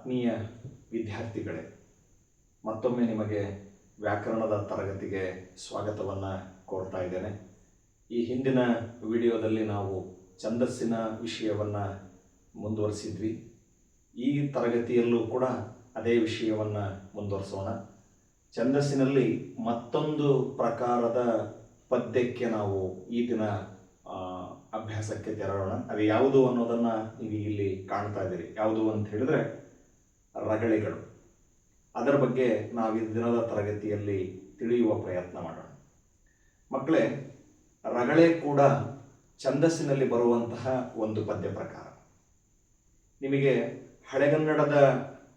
ಆತ್ಮೀಯ ವಿದ್ಯಾರ್ಥಿಗಳೇ, ಮತ್ತೊಮ್ಮೆ ನಿಮಗೆ ವ್ಯಾಕರಣದ ತರಗತಿಗೆ ಸ್ವಾಗತವನ್ನು ಕೋರ್ತಾ ಇದ್ದೇನೆ. ಈ ಹಿಂದಿನ ವಿಡಿಯೋದಲ್ಲಿ ನಾವು ಛಂದಸ್ಸಿನ ವಿಷಯವನ್ನು ಮುಂದುವರಿಸಿದ್ವಿ. ಈ ತರಗತಿಯಲ್ಲೂ ಕೂಡ ಅದೇ ವಿಷಯವನ್ನು ಮುಂದುವರಿಸೋಣ. ಛಂದಸ್ಸಿನಲ್ಲಿ ಮತ್ತೊಂದು ಪ್ರಕಾರದ ಪದ್ಯಕ್ಕೆ ನಾವು ಈ ದಿನ ಅಭ್ಯಾಸಕ್ಕೆ ತೆರಳೋಣ. ಅದು ಯಾವುದು ಅನ್ನೋದನ್ನು ನೀವು ಇಲ್ಲಿ ಕಾಣ್ತಾ ಇದ್ದೀರಿ. ಯಾವುದು ಅಂತ ಹೇಳಿದ್ರೆ ರಗಳೆಗಳು. ಅದರ ಬಗ್ಗೆ ನಾವು ಈ ದಿನದ ತರಗತಿಯಲ್ಲಿ ತಿಳಿಯುವ ಪ್ರಯತ್ನ ಮಾಡೋಣ. ಮಕ್ಕಳೇ, ರಗಳೆ ಕೂಡ ಛಂದಸ್ಸಿನಲ್ಲಿ ಬರುವಂತಹ ಒಂದು ಪದ್ಯ ಪ್ರಕಾರ. ನಿಮಗೆ ಹಳೆಗನ್ನಡದ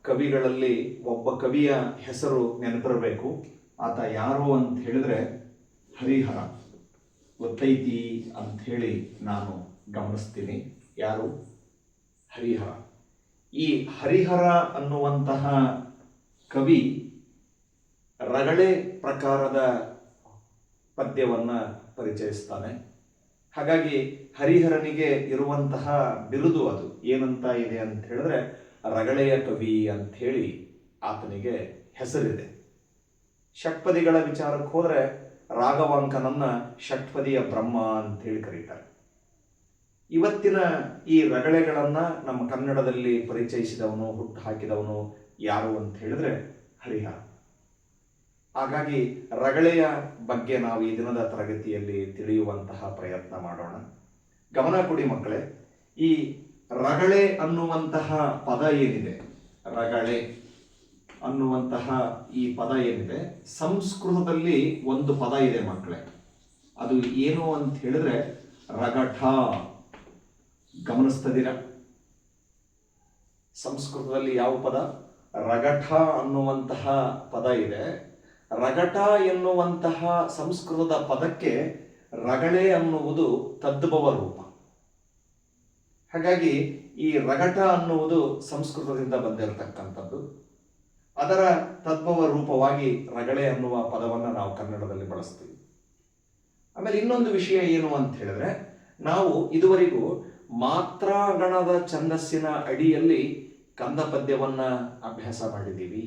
ಕವಿಗಳಲ್ಲಿ ಒಬ್ಬ ಕವಿಯ ಹೆಸರು ನೆನಪಿರಬೇಕು. ಆತ ಯಾರು ಅಂತ ಹೇಳಿದ್ರೆ ಹರಿಹರ. ಗೊತ್ತೈತಿ ಅಂಥೇಳಿ ನಾನು ಗಮನಿಸ್ತೀನಿ. ಯಾರು? ಹರಿಹರ. ಈ ಹರಿಹರ ಅನ್ನುವಂತಹ ಕವಿ ರಗಳೆ ಪ್ರಕಾರದ ಪದ್ಯವನ್ನು ಪರಿಚಯಿಸ್ತಾನೆ. ಹಾಗಾಗಿ ಹರಿಹರನಿಗೆ ಇರುವಂತಹ ಬಿರುದು ಅದು ಏನಂತ ಇದೆ ಅಂತ ಹೇಳಿದ್ರೆ ರಗಳೆಯ ಕವಿ ಅಂಥೇಳಿ ಆತನಿಗೆ ಹೆಸರಿದೆ. ಷಟ್ಪದಿಗಳ ವಿಚಾರಕ್ಕೆ ಹೋದರೆ ರಾಘವಾಂಕನನ್ನ ಷಟ್ಪದಿಯ ಬ್ರಹ್ಮ ಅಂತೇಳಿ ಕರೀತಾರೆ. ಇವತ್ತಿನ ಈ ರಗಳೆಗಳನ್ನು ನಮ್ಮ ಕನ್ನಡದಲ್ಲಿ ಪರಿಚಯಿಸಿದವನು, ಹುಟ್ಟು ಹಾಕಿದವನು ಯಾರು ಅಂತ ಹೇಳಿದ್ರೆ ಹರಿಹರ. ಹಾಗಾಗಿ ರಗಳೆಯ ಬಗ್ಗೆ ನಾವು ಈ ದಿನದ ತರಗತಿಯಲ್ಲಿ ತಿಳಿಯುವಂತಹ ಪ್ರಯತ್ನ ಮಾಡೋಣ. ಗಮನ ಕೊಡಿ ಮಕ್ಕಳೇ. ಈ ರಗಳೆ ಅನ್ನುವಂತಹ ಪದ ಏನಿದೆ, ರಗಳೆ ಅನ್ನುವಂತಹ ಈ ಪದ ಏನಿದೆ, ಸಂಸ್ಕೃತದಲ್ಲಿ ಒಂದು ಪದ ಇದೆ ಮಕ್ಕಳೇ. ಅದು ಏನು ಅಂತ ಹೇಳಿದ್ರೆ ರಗಠ. ಗಮನಿಸ್ತದಿರ? ಸಂಸ್ಕೃತದಲ್ಲಿ ಯಾವ ಪದ? ರಗಠ ಅನ್ನುವಂತಹ ಪದ ಇದೆ. ರಗಠ ಎನ್ನುವಂತಹ ಸಂಸ್ಕೃತದ ಪದಕ್ಕೆ ರಗಳೆ ಅನ್ನುವುದು ತದ್ಭವ ರೂಪ. ಹಾಗಾಗಿ ಈ ರಗಠ ಅನ್ನುವುದು ಸಂಸ್ಕೃತದಿಂದ ಬಂದಿರತಕ್ಕಂಥದ್ದು. ಅದರ ತದ್ಭವ ರೂಪವಾಗಿ ರಗಳೆ ಅನ್ನುವ ಪದವನ್ನು ನಾವು ಕನ್ನಡದಲ್ಲಿ ಬಳಸ್ತೀವಿ. ಆಮೇಲೆ ಇನ್ನೊಂದು ವಿಷಯ ಏನು ಅಂತ ಹೇಳಿದ್ರೆ, ನಾವು ಇದುವರೆಗೂ ಮಾತ್ರಾಗಣದ ಛಂದಸ್ಸಿನ ಅಡಿಯಲ್ಲಿ ಕಂದ ಪದ್ಯವನ್ನ ಅಭ್ಯಾಸ ಮಾಡಿದ್ದೀವಿ.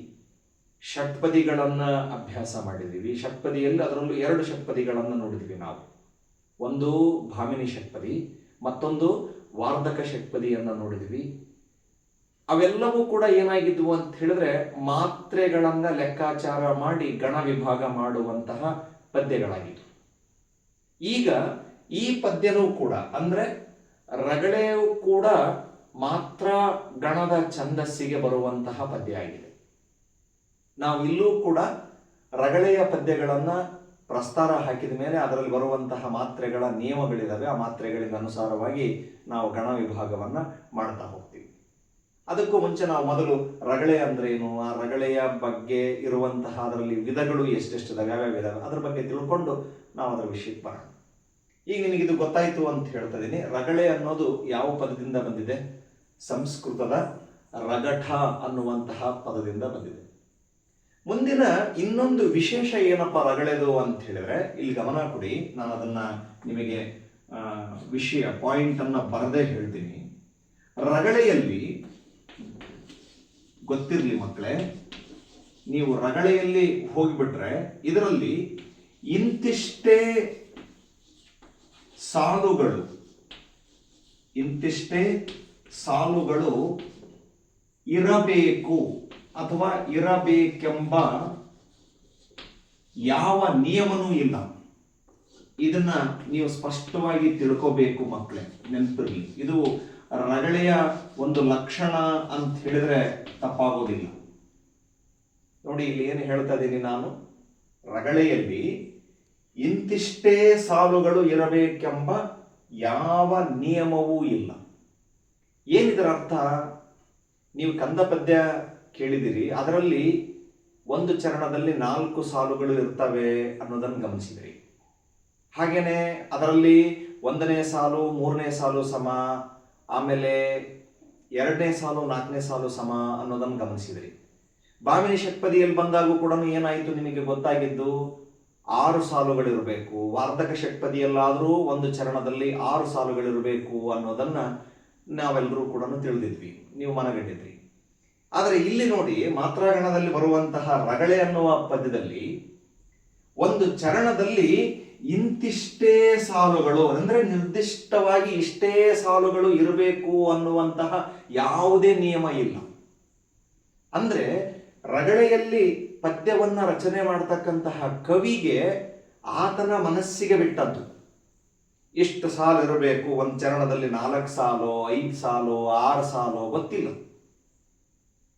ಷಟ್ಪದಿಗಳನ್ನು ಅಭ್ಯಾಸ ಮಾಡಿದ್ದೀವಿ. ಷಟ್ಪದಿಯಲ್ಲಿ ಅದರಲ್ಲೂ 2 ಷಟ್ಪದಿಗಳನ್ನು ನೋಡಿದ್ವಿ ನಾವು. ಒಂದು ಭಾಮಿನಿ ಷಟ್ಪದಿ, ಮತ್ತೊಂದು ವಾರ್ಧಕ ಷಟ್ಪದಿಯನ್ನು ನೋಡಿದ್ವಿ. ಅವೆಲ್ಲವೂ ಕೂಡ ಏನಾಗಿದ್ವು ಅಂತ ಹೇಳಿದ್ರೆ ಮಾತ್ರೆಗಳನ್ನ ಲೆಕ್ಕಾಚಾರ ಮಾಡಿ ಗಣ ವಿಭಾಗ ಮಾಡುವಂತಹ ಪದ್ಯಗಳಾಗಿದ್ವು. ಈಗ ಈ ಪದ್ಯನೂ ಕೂಡ ಅಂದ್ರೆ ರಗಳೆಯೂ ಕೂಡ ಮಾತ್ರ ಗಣದ ಛಂದಸ್ಸಿಗೆ ಬರುವಂತಹ ಪದ್ಯ ಆಗಿದೆ. ನಾವು ಇಲ್ಲೂ ಕೂಡ ರಗಳೆಯ ಪದ್ಯಗಳನ್ನ ಪ್ರಸ್ತಾರ ಹಾಕಿದ ಮೇಲೆ ಅದರಲ್ಲಿ ಬರುವಂತಹ ಮಾತ್ರೆಗಳ ನಿಯಮಗಳಿದಾವೆ. ಆ ಮಾತ್ರೆಗಳಿಗೆ ಅನುಸಾರವಾಗಿ ನಾವು ಗಣ ವಿಭಾಗವನ್ನ ಮಾಡ್ತಾ ಹೋಗ್ತೀವಿ. ಅದಕ್ಕೂ ಮುಂಚೆ ನಾವು ಮೊದಲು ರಗಳೆ ಅಂದ್ರೆ ಏನು, ಆ ರಗಳೆಯ ಬಗ್ಗೆ ಇರುವಂತಹ ಅದರಲ್ಲಿ ವಿಧಗಳು ಎಷ್ಟೆಷ್ಟಿದಾವೆ, ಯಾವ್ಯಾವ ಇದಾವೆ, ಅದ್ರ ಬಗ್ಗೆ ತಿಳ್ಕೊಂಡು ನಾವು ಅದರ ವಿಷಯಕ್ಕೆ ಬರೋಣ. ಈಗ ನಿಮಗಿದು ಗೊತ್ತಾಯ್ತು ಅಂತ ಹೇಳ್ತಾ ಇದ್ದೀನಿ. ರಗಳೆ ಅನ್ನೋದು ಯಾವ ಪದದಿಂದ ಬಂದಿದೆ? ಸಂಸ್ಕೃತದ ರಗಠ ಅನ್ನುವಂತಹ ಪದದಿಂದ ಬಂದಿದೆ. ಮುಂದಿನ ಇನ್ನೊಂದು ವಿಶೇಷ ಏನಪ್ಪ ರಗಳೆದು ಅಂತ ಹೇಳಿದ್ರೆ, ಇಲ್ಲಿ ಗಮನ ಕೊಡಿ. ನಾನು ಅದನ್ನ ನಿಮಗೆ ವಿಷಯ ಪಾಯಿಂಟ್ ಅನ್ನ ಬರದೇ ಹೇಳ್ತೀನಿ. ರಗಳೆಯಲ್ಲಿ ಗೊತ್ತಿರಲಿ ಮಕ್ಕಳೇ, ನೀವು ರಗಳೆಯಲ್ಲಿ ಹೋಗಿಬಿಟ್ರೆ ಇದರಲ್ಲಿ ಇಂತಿಷ್ಟೇ ಸಾಲುಗಳು ಇರಬೇಕು ಅಥವಾ ಇರಬೇಕೆಂಬ ಯಾವ ನಿಯಮನೂ ಇಲ್ಲ. ಇದನ್ನ ನೀವು ಸ್ಪಷ್ಟವಾಗಿ ತಿಳ್ಕೋಬೇಕು ಮಕ್ಕಳೇ, ನೆನಪಿರಲಿ. ಇದು ರಗಳೆಯ ಒಂದು ಲಕ್ಷಣ ಅಂತ ಹೇಳಿದ್ರೆ ತಪ್ಪಾಗೋದಿಲ್ಲ. ನೋಡಿ, ಇಲ್ಲಿ ಏನು ಹೇಳ್ತಾ ಇದ್ದೀನಿ ನಾನು, ರಗಳೆಯಲ್ಲಿ ಇಂತಿಷ್ಟೇ ಸಾಲುಗಳು ಇರಬೇಕೆಂಬ ಯಾವ ನಿಯಮವೂ ಇಲ್ಲ. ಏನಿದರ ಅರ್ಥ? ನೀವು ಕಂದ ಪದ್ಯ ಕೇಳಿದಿರಿ, ಅದರಲ್ಲಿ ಒಂದು ಚರಣದಲ್ಲಿ 4 ಸಾಲುಗಳು ಇರ್ತವೆ ಅನ್ನೋದನ್ನು ಗಮನಿಸಿದಿರಿ. ಹಾಗೇನೆ ಅದರಲ್ಲಿ 1ನೇ ಸಾಲು 3ನೇ ಸಾಲು ಸಮ, ಆಮೇಲೆ 2ನೇ ಸಾಲು 4ನೇ ಸಾಲು ಸಮ ಅನ್ನೋದನ್ನು ಗಮನಿಸಿದಿರಿ. ಭಾಮಿನಿ ಷಟ್ಪದಿಯಲ್ಲಿ ಬಂದಾಗೂ ಕೂಡ ಏನಾಯಿತು ನಿಮಗೆ ಗೊತ್ತಾಗಿದ್ದು, 6 ಸಾಲುಗಳಿರಬೇಕು. ವಾರ್ಧಕ ಷಟ್ಪದಿಯಲ್ಲಾದರೂ ಒಂದು ಚರಣದಲ್ಲಿ 6 ಸಾಲುಗಳಿರಬೇಕು ಅನ್ನೋದನ್ನ ನಾವೆಲ್ಲರೂ ಕೂಡ ತಿಳಿದಿದ್ವಿ, ನೀವು ಮನಗಂಡಿದ್ರಿ. ಆದರೆ ಇಲ್ಲಿ ನೋಡಿ ಮಾತ್ರಾಗಣದಲ್ಲಿ ಬರುವಂತಹ ರಗಳೆ ಅನ್ನುವ ಪದ್ಯದಲ್ಲಿ ಒಂದು ಚರಣದಲ್ಲಿ ಇಂತಿಷ್ಟೇ ಸಾಲುಗಳು ಅಂದ್ರೆ ನಿರ್ದಿಷ್ಟವಾಗಿ ಇಷ್ಟೇ ಸಾಲುಗಳು ಇರಬೇಕು ಅನ್ನುವಂತಹ ಯಾವುದೇ ನಿಯಮ ಇಲ್ಲ. ಅಂದ್ರೆ ರಗಳೆಯಲ್ಲಿ ಪದ್ಯವನ್ನ ರಚನೆ ಮಾಡತಕ್ಕಂತಹ ಕವಿಗೆ ಆತನ ಮನಸ್ಸಿಗೆ ಬಿಟ್ಟದ್ದು. ಎಷ್ಟು ಸಾಲು ಇರಬೇಕು, ಒಂದು ಚರಣದಲ್ಲಿ 4 ಸಾಲು 5 ಸಾಲು 6 ಸಾಲು ಗೊತ್ತಿಲ್ಲ.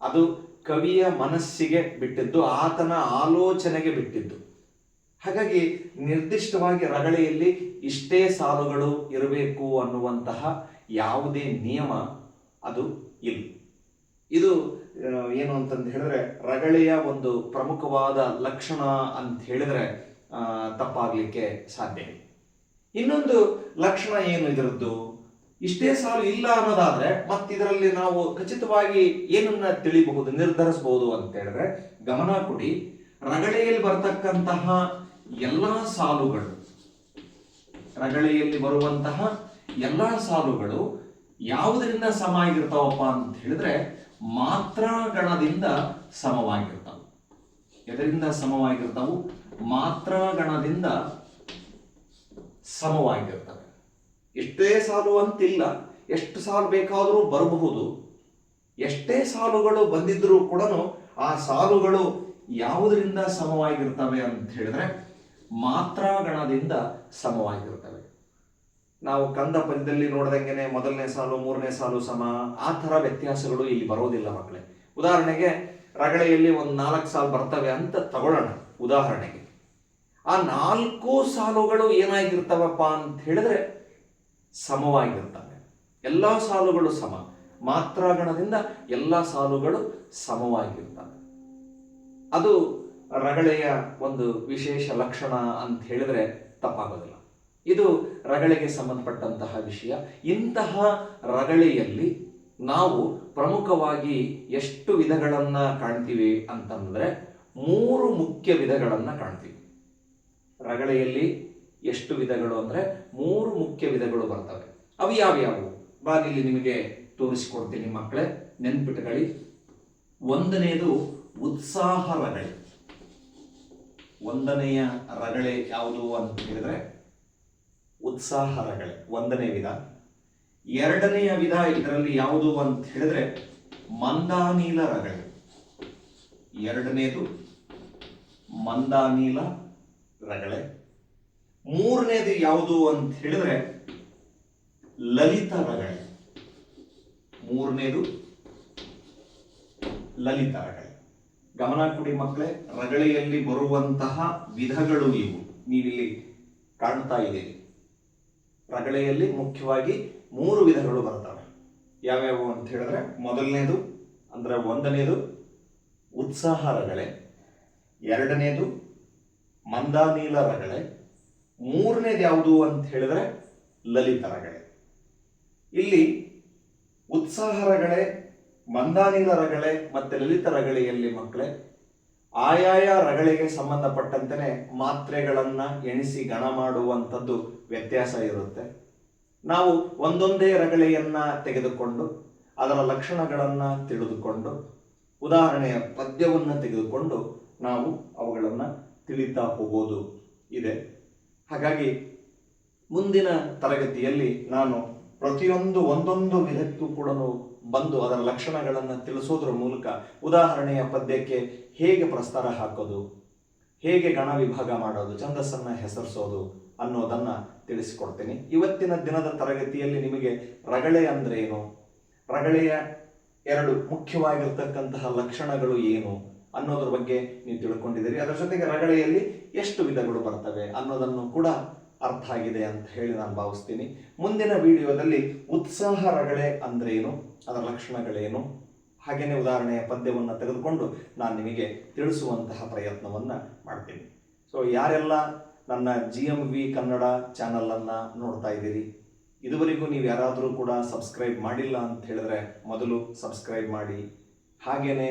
ಅದು ಕವಿಯ ಮನಸ್ಸಿಗೆ ಬಿಟ್ಟಿದ್ದು, ಆತನ ಆಲೋಚನೆಗೆ ಬಿಟ್ಟಿದ್ದು. ಹಾಗಾಗಿ ನಿರ್ದಿಷ್ಟವಾಗಿ ರಗಳೆಯಲ್ಲಿ ಇಷ್ಟೇ ಸಾಲುಗಳು ಇರಬೇಕು ಅನ್ನುವಂತಹ ಯಾವುದೇ ನಿಯಮ ಅದು ಇಲ್ಲ. ಇದು ಏನು ಅಂತಂದು ಹೇಳಿದ್ರೆ ರಗಳೆಯ ಒಂದು ಪ್ರಮುಖವಾದ ಲಕ್ಷಣ ಅಂತ ಹೇಳಿದ್ರೆ ತಪ್ಪಾಗ್ಲಿಕ್ಕೆ ಸಾಧ್ಯ ಇಲ್ಲ. ಇನ್ನೊಂದು ಲಕ್ಷಣ ಏನು ಇದರದ್ದು, ಇಷ್ಟೇ ಸಾಲು ಇಲ್ಲ ಅನ್ನೋದಾದ್ರೆ ಮತ್ತಿದರಲ್ಲಿ ನಾವು ಖಚಿತವಾಗಿ ಏನನ್ನ ತಿಳಿಬಹುದು, ನಿರ್ಧರಿಸಬಹುದು ಅಂತ ಹೇಳಿದ್ರೆ ಗಮನ ಕೊಡಿ. ರಗಳೆಯಲ್ಲಿ ಬರ್ತಕ್ಕಂತಹ ಎಲ್ಲಾ ಸಾಲುಗಳು, ರಗಳೆಯಲ್ಲಿ ಬರುವಂತಹ ಎಲ್ಲಾ ಸಾಲುಗಳು ಯಾವುದರಿಂದ ಸಮ ಆಗಿರ್ತಾವಪ್ಪ ಅಂತ ಹೇಳಿದ್ರೆ ಮಾತ್ರಾಗಣದಿಂದ ಸಮವಾಗಿರ್ತಾವೆ. ಎದರಿಂದ ಸಮವಾಗಿರ್ತಾವು? ಮಾತ್ರಾಗಣದಿಂದ ಸಮವಾಗಿರ್ತವೆ. ಎಷ್ಟೇ ಸಾಲು ಅಂತಿಲ್ಲ, ಎಷ್ಟು ಸಾಲು ಬೇಕಾದರೂ ಬರಬಹುದು. ಎಷ್ಟೇ ಸಾಲುಗಳು ಬಂದಿದ್ರೂ ಕೂಡ ಆ ಸಾಲುಗಳು ಯಾವುದರಿಂದ ಸಮವಾಗಿರ್ತವೆ ಅಂತ ಹೇಳಿದ್ರೆ ಮಾತ್ರಾಗಣದಿಂದ ಸಮವಾಗಿರ್ತವೆ. ನಾವು ಕಂದ ಪದ್ಯದಲ್ಲಿ ನೋಡ್ದಂಗೆನೆ ಮೊದಲನೇ ಸಾಲು 3ನೇ ಸಾಲು ಸಮ, ಆ ಥರ ವ್ಯತ್ಯಾಸಗಳು ಇಲ್ಲಿ ಬರೋದಿಲ್ಲ ಮಕ್ಕಳೇ. ಉದಾಹರಣೆಗೆ ರಗಳೆಯಲ್ಲಿ ಒಂದು 4 ಸಾಲು ಬರ್ತವೆ ಅಂತ ತಗೊಳ್ಳೋಣ ಉದಾಹರಣೆಗೆ. ಆ 4 ಸಾಲುಗಳು ಏನಾಗಿರ್ತವಪ್ಪ ಅಂತ ಹೇಳಿದ್ರೆ ಸಮವಾಗಿರ್ತವೆ. ಎಲ್ಲ ಸಾಲುಗಳು ಸಮ, ಮಾತ್ರಾಗಣದಿಂದ ಎಲ್ಲ ಸಾಲುಗಳು ಸಮವಾಗಿರ್ತವೆ. ಅದು ರಗಳೆಯ ಒಂದು ವಿಶೇಷ ಲಕ್ಷಣ ಅಂತ ಹೇಳಿದ್ರೆ ತಪ್ಪಾಗೋದಿಲ್ಲ. ಇದು ರಗಳೆಗೆ ಸಂಬಂಧಪಟ್ಟಂತಹ ವಿಷಯ. ಇಂತಹ ರಗಳೆಯಲ್ಲಿ ನಾವು ಪ್ರಮುಖವಾಗಿ ಎಷ್ಟು ವಿಧಗಳನ್ನ ಕಾಣ್ತೀವಿ ಅಂತಂದ್ರೆ 3 ಮುಖ್ಯ ವಿಧಗಳನ್ನ ಕಾಣ್ತೀವಿ. ರಗಳೆಯಲ್ಲಿ ಎಷ್ಟು ವಿಧಗಳು ಅಂದ್ರೆ 3 ಮುಖ್ಯ ವಿಧಗಳು ಬರ್ತವೆ. ಅವು ಯಾವ್ಯಾವು ಬಾಗಿಲಿ ನಿಮಗೆ ತೋರಿಸಿಕೊಡ್ತೀನಿ ಮಕ್ಕಳೇ, ನೆನ್ಪಿಟ್ಟುಕೊಳ್ಳಿ. 1ನೇದು ಉತ್ಸಾಹ ರಗಳೆ. 1ನೆಯ ರಗಳೆ ಯಾವುದು ಅಂತ ಹೇಳಿದ್ರೆ ಉತ್ಸಾಹ ರಗಳೆ, 1ನೇ ವಿಧ. 2ನೆಯ ವಿಧ ಇದರಲ್ಲಿ ಯಾವುದು ಅಂತ ಹೇಳಿದ್ರೆ ಮಂದಾನೀಲ ರಗಳೆ. 2ನೇದು ಮಂದಾನೀಲ ರಗಳೆ. 3ನೇದು ಯಾವುದು ಅಂತ ಹೇಳಿದ್ರೆ ಲಲಿತ ರಗಳೆ. 3ನೇದು ಲಲಿತ ರಗಳೆ. ಗಮನ ಕೊಡಿ ಮಕ್ಕಳೇ, ರಗಳೆಯಲ್ಲಿ ಬರುವಂತಹ ವಿಧಗಳು ಇವು ನೀವಿಲ್ಲಿ ಕಾಣ್ತಾ ಇದ್ದೀರಿ. ರಗಳೆಯಲ್ಲಿ ಮುಖ್ಯವಾಗಿ 3 ವಿಧಗಳು ಬರ್ತವೆ. ಯಾವ್ಯಾವು ಅಂತ ಹೇಳಿದ್ರೆ ಮೊದಲನೇದು ಅಂದ್ರೆ 1ನೇದು ಉತ್ಸಾಹ ರಗಳೆ, 2ನೇದು ಮಂದಾನೀಲ ರಗಳೆ, 3ನೇದು ಯಾವುದು ಅಂತ ಹೇಳಿದ್ರೆ ಲಲಿತ ರಗಳೆ. ಇಲ್ಲಿ ಉತ್ಸಾಹ ರಗಳೆ, ಮಂದಾನೀಲ ರಗಳೆ ಮತ್ತೆ ಲಲಿತ ರಗಳೆಯಲ್ಲಿ ಮಕ್ಕಳೇ ಆಯಾಯ ರಗಳೆಗೆ ಸಂಬಂಧಪಟ್ಟಂತೆ ಮಾತ್ರೆಗಳನ್ನ ಎಣಿಸಿ ಗಣ ಮಾಡುವಂಥದ್ದು ವ್ಯತ್ಯಾಸ ಇರುತ್ತೆ. ನಾವು ಒಂದೊಂದೇ ರಗಳೆಯನ್ನ ತೆಗೆದುಕೊಂಡು ಅದರ ಲಕ್ಷಣಗಳನ್ನ ತಿಳಿದುಕೊಂಡು ಉದಾಹರಣೆಯ ಪದ್ಯವನ್ನ ತೆಗೆದುಕೊಂಡು ನಾವು ಅವುಗಳನ್ನ ತಿಳಿತಾ ಹೋಗೋದು ಇದೆ. ಹಾಗಾಗಿ ಮುಂದಿನ ತರಗತಿಯಲ್ಲಿ ನಾನು ಪ್ರತಿಯೊಂದು ಒಂದೊಂದು ವಿಧಕ್ಕೂ ಕೂಡ ಬಂದು ಅದರ ಲಕ್ಷಣಗಳನ್ನು ತಿಳಿಸೋದ್ರ ಮೂಲಕ ಉದಾಹರಣೆಯ ಪದ್ಯಕ್ಕೆ ಹೇಗೆ ಪ್ರಸ್ತಾರ ಹಾಕೋದು, ಹೇಗೆ ಗಣ ವಿಭಾಗ ಮಾಡೋದು, ಛಂದಸ್ಸನ್ನ ಹೆಸರಿಸೋದು ಅನ್ನೋದನ್ನ ತಿಳಿಸಿಕೊಡ್ತೀನಿ. ಇವತ್ತಿನ ದಿನದ ತರಗತಿಯಲ್ಲಿ ನಿಮಗೆ ರಗಳೆ ಅಂದ್ರೆ ಏನು, ರಗಳೆಯ 2 ಮುಖ್ಯವಾಗಿರ್ತಕ್ಕಂತಹ ಲಕ್ಷಣಗಳು ಏನು ಅನ್ನೋದ್ರ ಬಗ್ಗೆ ನೀವು ತಿಳ್ಕೊಂಡಿದ್ದೀರಿ. ಅದರ ಜೊತೆಗೆ ರಗಳೆಯಲ್ಲಿ ಎಷ್ಟು ವಿಧಗಳು ಬರ್ತವೆ ಅನ್ನೋದನ್ನು ಕೂಡ ಅರ್ಥ ಆಗಿದೆ ಅಂತ ಹೇಳಿ ನಾನು ಭಾವಿಸ್ತೀನಿ. ಮುಂದಿನ ವಿಡಿಯೋದಲ್ಲಿ ಉತ್ಸಾಹ ರಗಳೆ ಅಂದ್ರೆ ಏನು, ಅದರ ಲಕ್ಷಣಗಳೇನು, ಹಾಗೇನೆ ಉದಾಹರಣೆಯ ಪದ್ಯವನ್ನು ತೆಗೆದುಕೊಂಡು ನಾನು ನಿಮಗೆ ತಿಳಿಸುವಂತಹ ಪ್ರಯತ್ನವನ್ನ ಮಾಡ್ತೀನಿ. ಸೊ ಯಾರೆಲ್ಲ ನನ್ನ GMV ಕನ್ನಡ ಚಾನಲನ್ನು ನೋಡ್ತಾ ಇದ್ದೀರಿ, ಇದುವರೆಗೂ ನೀವು ಯಾರಾದರೂ ಕೂಡ ಸಬ್ಸ್ಕ್ರೈಬ್ ಮಾಡಿಲ್ಲ ಅಂತ ಹೇಳಿದ್ರೆ ಮೊದಲು ಸಬ್ಸ್ಕ್ರೈಬ್ ಮಾಡಿ. ಹಾಗೇನೆ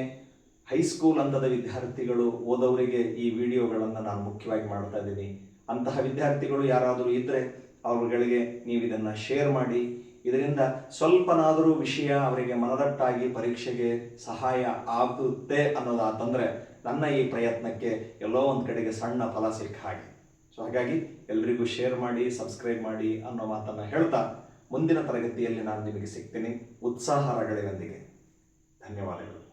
ಹೈಸ್ಕೂಲ್ ಹಂತದ ವಿದ್ಯಾರ್ಥಿಗಳು ಓದೋರಿಗೆ ಈ ವಿಡಿಯೋಗಳನ್ನು ನಾನು ಮುಖ್ಯವಾಗಿ ಮಾಡ್ತಾ ಇದ್ದೀನಿ. ಅಂತಹ ವಿದ್ಯಾರ್ಥಿಗಳು ಯಾರಾದರೂ ಇದ್ದರೆ ಅವರುಗಳಿಗೆ ನೀವು ಇದನ್ನು ಶೇರ್ ಮಾಡಿ. ಇದರಿಂದ ಸ್ವಲ್ಪನಾದರೂ ವಿಷಯ ಅವರಿಗೆ ಮನದಟ್ಟಾಗಿ ಪರೀಕ್ಷೆಗೆ ಸಹಾಯ ಆಗುತ್ತೆ ಅನ್ನೋದಾತಂದರೆ ನನ್ನ ಈ ಪ್ರಯತ್ನಕ್ಕೆ ಎಲ್ಲೋ ಒಂದು ಕಡೆಗೆ ಸಣ್ಣ ಫಲ ಸಿಕ್ಕ ಹಾಗೆ. ಸೊ ಹಾಗಾಗಿ ಎಲ್ರಿಗೂ ಶೇರ್ ಮಾಡಿ, ಸಬ್ಸ್ಕ್ರೈಬ್ ಮಾಡಿ ಅನ್ನೋ ಮಾತನ್ನು ಹೇಳ್ತಾ ಮುಂದಿನ ತರಗತಿಯಲ್ಲಿ ನಾನು ನಿಮಗೆ ಸಿಗ್ತೀನಿ ಉತ್ಸಾಹ ರಗಳೆಯೊಂದಿಗೆ. ಧನ್ಯವಾದಗಳು.